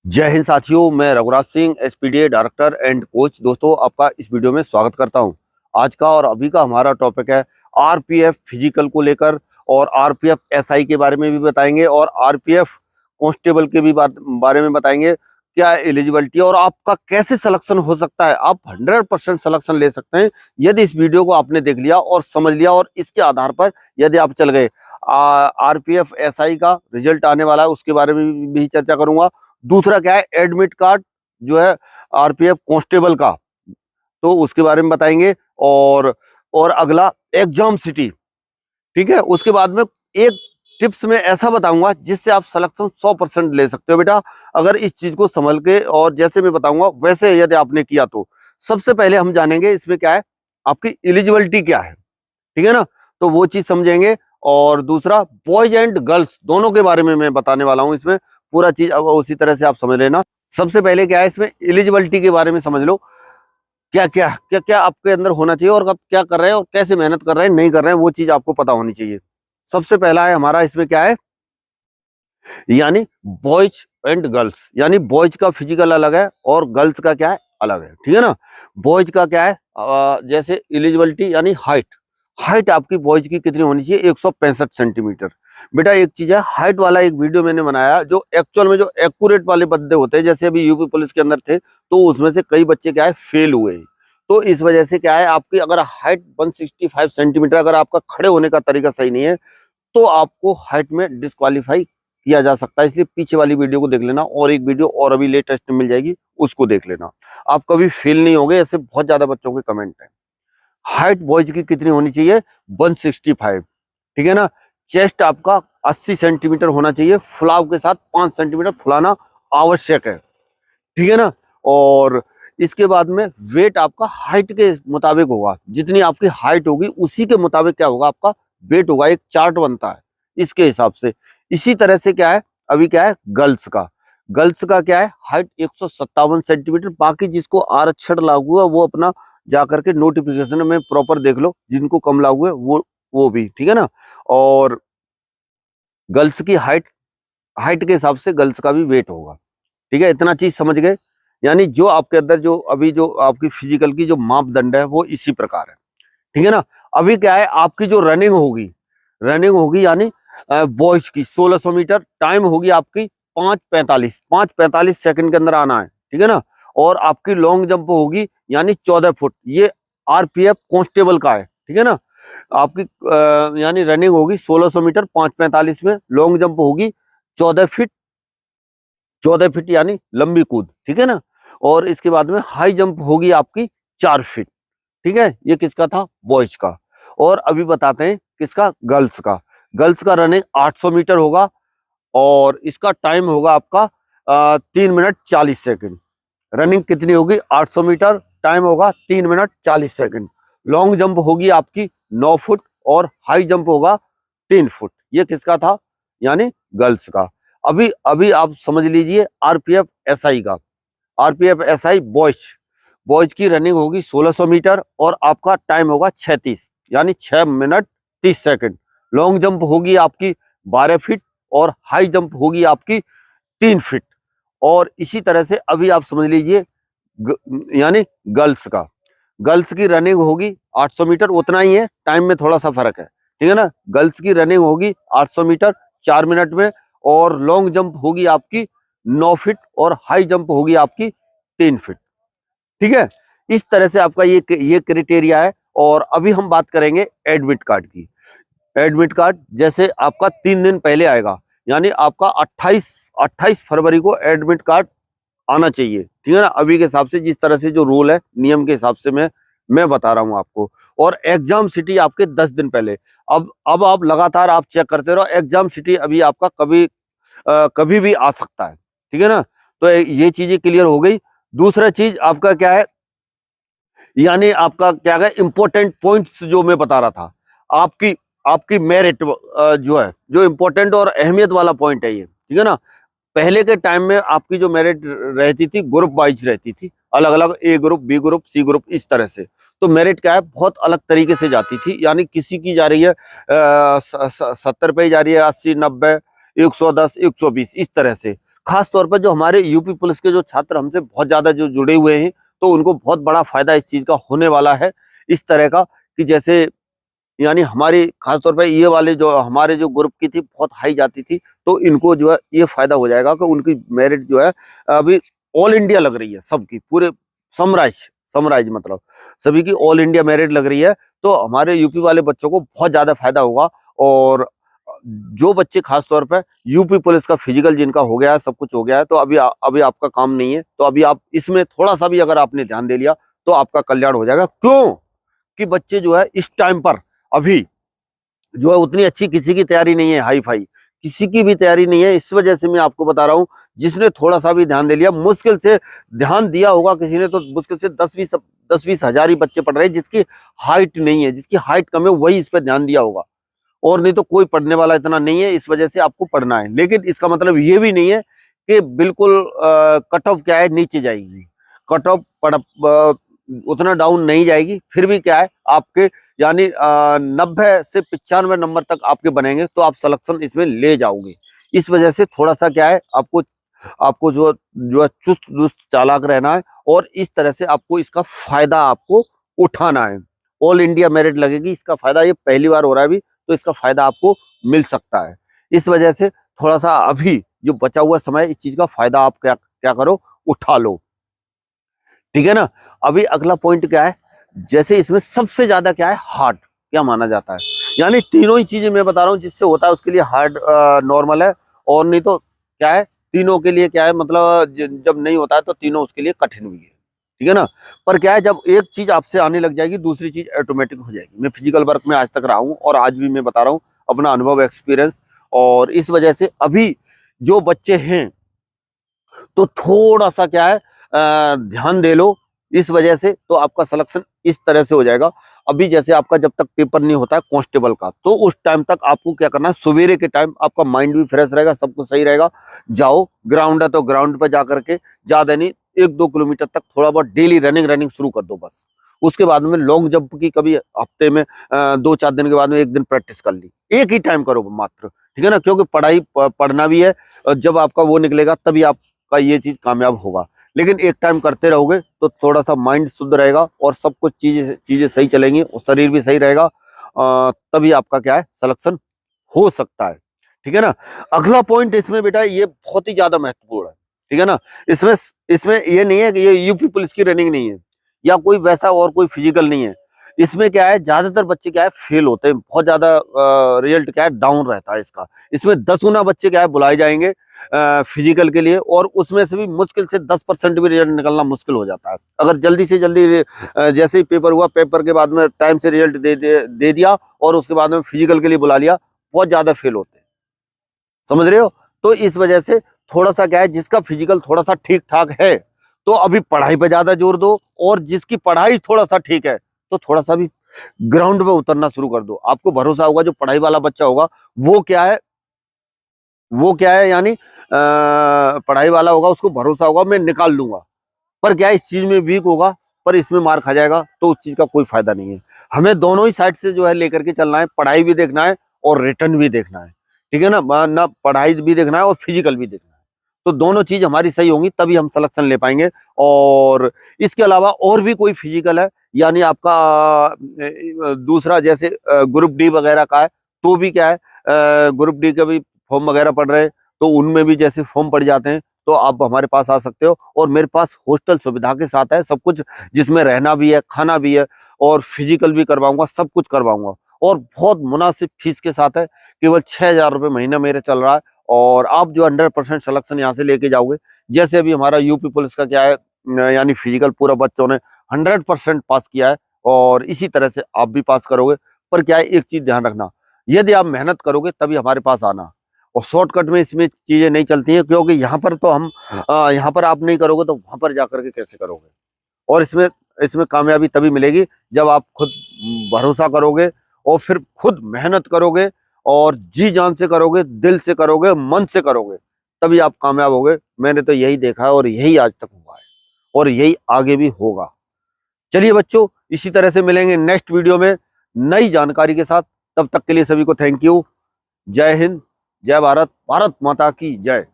जय हिंद साथियों, मैं Raghuraj Singh SPDA director and coach. दोस्तों, आपका इस वीडियो में स्वागत करता हूं। आज का और अभी का हमारा टॉपिक है आरपीएफ फिजिकल को लेकर, और आरपीएफ एसआई के बारे में भी बताएंगे और आरपीएफ कांस्टेबल के भी बारे में बताएंगे। क्या एलिजिबिलिटी और आपका कैसे सिलेक्शन हो सकता है। आप 100% सिलेक्शन ले सकते हैं यदि इस वीडियो को आपने देख लिया और समझ लिया, और इसके आधार पर यदि आप चल गए। आरपीएफ एसआई का रिजल्ट आने वाला है, उसके बारे में भी चर्चा करूंगा। दूसरा क्या है, एडमिट कार्ड जो है आरपीएफ कांस्टेबल का, तो उसके बारे में बताएंगे। और अगला एग्जाम सिटी, ठीक है। उसके बाद में एक टिप्स में ऐसा बताऊंगा जिससे आप सिलेक्शन 100% ले सकते हो बेटा, अगर इस चीज को संभल के और जैसे मैं बताऊंगा वैसे यदि आपने किया तो। सबसे पहले हम जानेंगे इसमें क्या है, आपकी एलिजिबिलिटी क्या है, ठीक है ना, तो वो चीज समझेंगे। और दूसरा, बॉयज एंड गर्ल्स दोनों के बारे में मैं बताने वाला हूं इसमें, पूरा चीज अब उसी तरह से आप समझ लेना। सबसे पहले क्या है, इसमें एलिजिबिलिटी के बारे में समझ लो। क्या क्या क्या क्या आपके अंदर होना चाहिए, और आप क्या कर रहे हैं और कैसे मेहनत कर रहे हैं, नहीं कर रहे हैं, वो चीज आपको पता होनी चाहिए। सबसे पहला है हमारा इसमें क्या है, यानी बॉयज एंड गर्ल्स, यानी बॉयज का फिजिकल अलग है और गर्ल्स का क्या है, अलग है, ठीक है ना। बॉयज का क्या है, जैसे एलिजिबिलिटी यानी हाइट। हाइट आपकी बॉयज की कितनी होनी चाहिए, 165 सेंटीमीटर। बेटा एक चीज है, हाइट वाला एक वीडियो मैंने बनाया जो एक्चुअल में जो एक्यूरेट वाले बंदे होते हैं, जैसे अभी यूपी पुलिस के अंदर थे, तो उसमें से कई बच्चे क्या है फेल हुए। तो इस वजह से क्या है, आपकी अगर हाइट 165 सेंटीमीटर, अगर आपका खड़े होने का तरीका सही नहीं है, तो आपको हाइट में डिस्क्वालीफाई किया जा सकता है। इसलिए पीछे वाली वीडियो को देख लेना, और एक वीडियो और अभी लेटेस्ट मिल जाएगी, उसको देख लेना। आप कभी फेल नहीं होगे, ऐसे बहुत ज्यादा बच्चों के कमेंट है। हाइट बॉयज की कितनी होनी चाहिए, 165, ठीक है ना। चेस्ट आपका 80 सेंटीमीटर होना चाहिए, फुलाव के साथ 5 सेंटीमीटर फुलाना आवश्यक है, ठीक है ना। और इसके बाद में वेट आपका हाइट के मुताबिक होगा, जितनी आपकी हाइट होगी उसी के मुताबिक क्या होगा, आपका वेट होगा। एक चार्ट बनता है इसके हिसाब से। इसी तरह से क्या है, अभी क्या है गर्ल्स का। गर्ल्स का क्या है, हाइट 157 सेंटीमीटर। बाकी जिसको आरक्षण लागू है वो अपना जाकर के नोटिफिकेशन में प्रॉपर देख लो, जिनको कम लागू है वो भी, ठीक है ना। और गर्ल्स की हाइट, हाइट के हिसाब से गर्ल्स का भी वेट होगा, ठीक है। इतना चीज समझ गए, यानी जो आपके अंदर जो अभी जो आपकी फिजिकल की जो मापदंड है वो इसी प्रकार है, ठीक है ना। अभी क्या है, आपकी जो रनिंग होगी, रनिंग होगी यानी बॉयज की 1600 मीटर, टाइम होगी आपकी 5:45 सेकंड के अंदर आना है, ठीक है ना। और आपकी लॉन्ग जंप होगी यानी 14 फुट, ये आरपीएफ कांस्टेबल का है, ठीक है ना। आपकी यानी रनिंग होगी 1600 मीटर 5:45 में, लॉन्ग जंप होगी 14 फीट, 14 फीट यानी लंबी कूद, ठीक है ना। और इसके बाद में हाई जंप होगी आपकी 4 फीट, ठीक है। ये किसका था, बॉयज का। और अभी बताते हैं किसका, गर्ल्स का। गर्ल्स का रनिंग 800 मीटर होगा, और इसका टाइम होगा आपका 3 मिनट 40 सेकंड। रनिंग कितनी होगी, 800 मीटर, टाइम होगा 3 मिनट 40 सेकंड। लॉन्ग जंप होगी आपकी 9 फुट, और हाई जंप होगा 3 फुट। ये किसका था, यानी गर्ल्स का। अभी अभी आप समझ लीजिए आरपीएफ एसआई का। आरपीएफ एसआई बॉयज, बॉयज की रनिंग होगी 1600 मीटर, और आपका टाइम होगा 36 यानी 6 मिनट 30 सेकंड। लॉन्ग जंप होगी आपकी 12 फीट, और हाई जंप होगी आपकी 3 फीट। और इसी तरह से अभी आप समझ लीजिए यानी गर्ल्स का। गर्ल्स की रनिंग होगी 800 मीटर, उतना ही है, टाइम में थोड़ा सा फर्क है, ठीक है ना। गर्ल्स की रनिंग होगी 800 मीटर 4 मिनट में, और लॉन्ग जंप होगी आपकी 9 फीट, और हाई जंप होगी आपकी 3 फीट, ठीक है। इस तरह से आपका ये क्राइटेरिया है। और अभी हम बात करेंगे एडमिट कार्ड की। एडमिट कार्ड जैसे आपका 3 दिन पहले आएगा, यानी आपका 28 फरवरी को एडमिट कार्ड आना चाहिए, ठीक है ना। अभी के हिसाब से जिस तरह से जो रूल है, नियम के हिसाब से मैं बता रहा हूं आपको। और एग्जाम सिटी आपके 10 दिन पहले। अब आप लगातार आप चेक करते रहो, एग्जाम सिटी अभी आपका कभी भी आ सकता है, ठीक है ना। तो ये चीजें क्लियर हो गई। दूसरा चीज आपका क्या है, यानी आपका क्या है, इंपॉर्टेंट पॉइंट्स जो मैं बता रहा था, आपकी आपकी मेरिट जो है, जो इंपॉर्टेंट और अहमियत वाला पॉइंट है ये, ठीक है ना। पहले के टाइम में आपकी जो मेरिट रहती थी ग्रुप वाइज रहती थी, अलग अलग, A group, B group, C group, इस तरह से। तो मेरिट क्या है, बहुत अलग तरीके से जाती थी, यानी किसी की जा रही है 70 पे जा रही है, 80, 90, 110, 120, इस तरह से। खास तौर पर जो हमारे यूपी पुलिस के जो छात्र हमसे बहुत ज्यादा जो जुड़े हुए हैं, तो उनको बहुत बड़ा फायदा इस चीज का होने वाला है, इस तरह का कि जैसे यानी हमारी खासतौर पे ये वाले जो हमारे जो ग्रुप की थी बहुत हाई जाती थी, तो इनको जो है ये फायदा हो जाएगा कि उनकी मेरिट जो है अभी ऑल इंडिया लग रही है सबकी, पूरे समराइज समराइज मतलब सभी की ऑल इंडिया मेरिट लग रही है। तो हमारे यूपी वाले बच्चों को बहुत ज्यादा फायदा होगा। और जो बच्चे खासतौर पर यूपी पुलिस का फिजिकल जिनका हो गया है, सब कुछ हो गया है, तो अभी आपका काम नहीं है, तो अभी आप इसमें थोड़ा सा भी अगर आपने ध्यान दे लिया तो आपका कल्याण हो जाएगा। क्यों कि बच्चे जो है इस टाइम पर अभी जो है उतनी अच्छी किसी की तैयारी नहीं है, हाई फाई किसी की भी तैयारी नहीं है। इस वजह से मैं आपको बता रहा हूं, जिसने थोड़ा सा भी ध्यान दे लिया, मुश्किल से ध्यान दिया होगा किसी ने, तो मुश्किल से 10-20 हजार ही बच्चे पढ़ रहे हैं जिसकी हाइट नहीं है, जिसकी हाइट कम है, वही इस पर ध्यान दिया होगा। और नहीं तो कोई पढ़ने वाला इतना नहीं है, इस वजह से आपको पढ़ना है। लेकिन इसका मतलब ये भी नहीं है कि बिल्कुल कट ऑफ क्या है नीचे जाएगी, कट ऑफ उतना डाउन नहीं जाएगी, फिर भी क्या है आपके यानी 90 से 95 नंबर तक आपके बनेंगे, तो आप सिलेक्शन इसमें ले जाओगे। इस वजह से थोड़ा सा क्या है आपको आपको जो है चुस्त दुस्त चालाक रहना है, और इस तरह से आपको इसका फायदा आपको उठाना है। ऑल इंडिया मेरिट लगेगी, इसका फायदा ये पहली बार हो रहा है अभी, तो इसका फायदा आपको मिल सकता है। इस वजह से थोड़ा सा अभी जो बचा हुआ समय, इस चीज का फायदा आप क्या क्या करो, उठा लो, ठीक है ना। अभी अगला पॉइंट क्या है, जैसे इसमें सबसे ज्यादा क्या है, हार्ड क्या माना जाता है, यानी तीनों ही चीजें मैं बता रहा हूँ, जिससे होता है उसके लिए हार्ड नॉर्मल है, और नहीं तो क्या है तीनों के लिए क्या है, मतलब जब नहीं होता है तो तीनों उसके लिए कठिन भी है, ठीक है ना। पर क्या है, जब एक चीज आपसे आने लग जाएगी दूसरी चीज ऑटोमेटिक हो जाएगी। मैं फिजिकल वर्क में आज तक रहा हूँ, और आज भी मैं बता रहा हूँ अपना अनुभव एक्सपीरियंस, और इस वजह से अभी जो बच्चे हैं तो थोड़ा सा क्या है ध्यान दे लो, इस वजह से तो आपका सिलेक्शन इस तरह से हो जाएगा। अभी जैसे आपका जब तक पेपर नहीं होता है कांस्टेबल का, तो उस टाइम तक आपको क्या करना है, सवेरे के टाइम आपका माइंड भी फ्रेश रहेगा, सब कुछ सही रहेगा। जाओ, ग्राउंड है तो ग्राउंड पर जाकर के ज्यादा नहीं 1-2 किलोमीटर तक थोड़ा बहुत डेली रनिंग शुरू कर दो बस। उसके बाद में लॉन्ग जंप की कभी हफ्ते में 2-4 दिन के बाद में 1 दिन प्रैक्टिस कर ली, एक ही टाइम करो मात्र, ठीक है ना। क्योंकि पढ़ना भी है, जब आपका वो निकलेगा तभी आपका ये चीज कामयाब होगा। लेकिन एक टाइम करते रहोगे तो थोड़ा सा माइंड शुद्ध रहेगा, और सब कुछ चीजें सही चलेंगी, और शरीर भी सही रहेगा, तभी आपका क्या है सिलेक्शन हो सकता है, ठीक है ना। अगला पॉइंट इसमें बेटा ये बहुत ही ज्यादा महत्वपूर्ण है, ठीक है ना। इसमें इसमें ये नहीं है कि ये यूपी पुलिस की रनिंग नहीं है, या कोई वैसा और कोई फिजिकल नहीं है। इसमें क्या है, ज्यादातर बच्चे क्या है फेल होते हैं, बहुत ज्यादा रिजल्ट क्या है डाउन रहता है इसका। इसमें 10 गुना बच्चे क्या है बुलाए जाएंगे फिजिकल के लिए, और उसमें से भी मुश्किल से 10% भी रिजल्ट निकलना मुश्किल हो जाता है। अगर जल्दी से जल्दी जैसे ही पेपर हुआ, पेपर के बाद में टाइम से रिजल्ट दे दिया, और उसके बाद में फिजिकल के लिए बुला लिया, बहुत ज्यादा फेल होते हैं, समझ रहे हो। तो इस वजह से थोड़ा सा क्या है, जिसका फिजिकल थोड़ा सा ठीक ठाक है तो अभी पढ़ाई पे ज्यादा जोर दो, और जिसकी पढ़ाई थोड़ा सा ठीक है तो थोड़ा सा भी ग्राउंड पे उतरना शुरू कर दो। आपको भरोसा होगा जो पढ़ाई वाला बच्चा होगा वो क्या है यानी पढ़ाई वाला होगा, उसको भरोसा होगा मैं निकाल लूंगा। पर क्या है, इस चीज में वीक होगा, पर इसमें मार खा जाएगा, तो उस चीज का कोई फायदा नहीं है। हमें दोनों ही साइड से जो है लेकर के चलना है, पढ़ाई भी देखना है और रिटर्न भी देखना है, ठीक है ना। ना पढ़ाई भी देखना है और फिजिकल भी देखना है, तो दोनों चीज हमारी सही होंगी तभी हम सिलेक्शन ले पाएंगे। और इसके अलावा और भी कोई फिजिकल है, यानी आपका दूसरा जैसे ग्रुप डी वगैरह का है, तो भी क्या है ग्रुप डी का भी फॉर्म वगैरह पड़ रहे हैं, तो उनमें भी जैसे फॉर्म पड़ जाते हैं तो आप हमारे पास आ सकते हो। और मेरे पास हॉस्टल सुविधा के साथ है सब कुछ, जिसमें रहना भी है, खाना भी है, और फिजिकल भी करवाऊंगा, सब कुछ करवाऊंगा, और बहुत मुनासिब फीस के साथ है। केवल 6,000 रुपये महीना मेरे चल रहा है, और आप जो 100% सिलेक्शन यहाँ से लेके जाओगे। जैसे अभी हमारा यूपी पुलिस का क्या है यानी फिजिकल पूरा बच्चों ने 100% पास किया है, और इसी तरह से आप भी पास करोगे। पर क्या है, एक चीज ध्यान रखना, यदि आप मेहनत करोगे तभी हमारे पास आना, और शॉर्टकट में इसमें चीजें नहीं चलती हैं, क्योंकि यहाँ पर तो हम यहाँ पर आप नहीं करोगे तो वहां पर जाकर के कैसे करोगे। और इसमें इसमें कामयाबी तभी मिलेगी जब आप खुद भरोसा करोगे, और फिर खुद मेहनत करोगे, और जी जान से करोगे, दिल से करोगे, मन से करोगे, तभी आप कामयाब होगे। मैंने तो यही देखा है, और यही आज तक हुआ है, और यही आगे भी होगा। चलिए बच्चों, इसी तरह से मिलेंगे नेक्स्ट वीडियो में नई जानकारी के साथ। तब तक के लिए सभी को थैंक यू। जय हिंद, जय भारत, भारत माता की जय।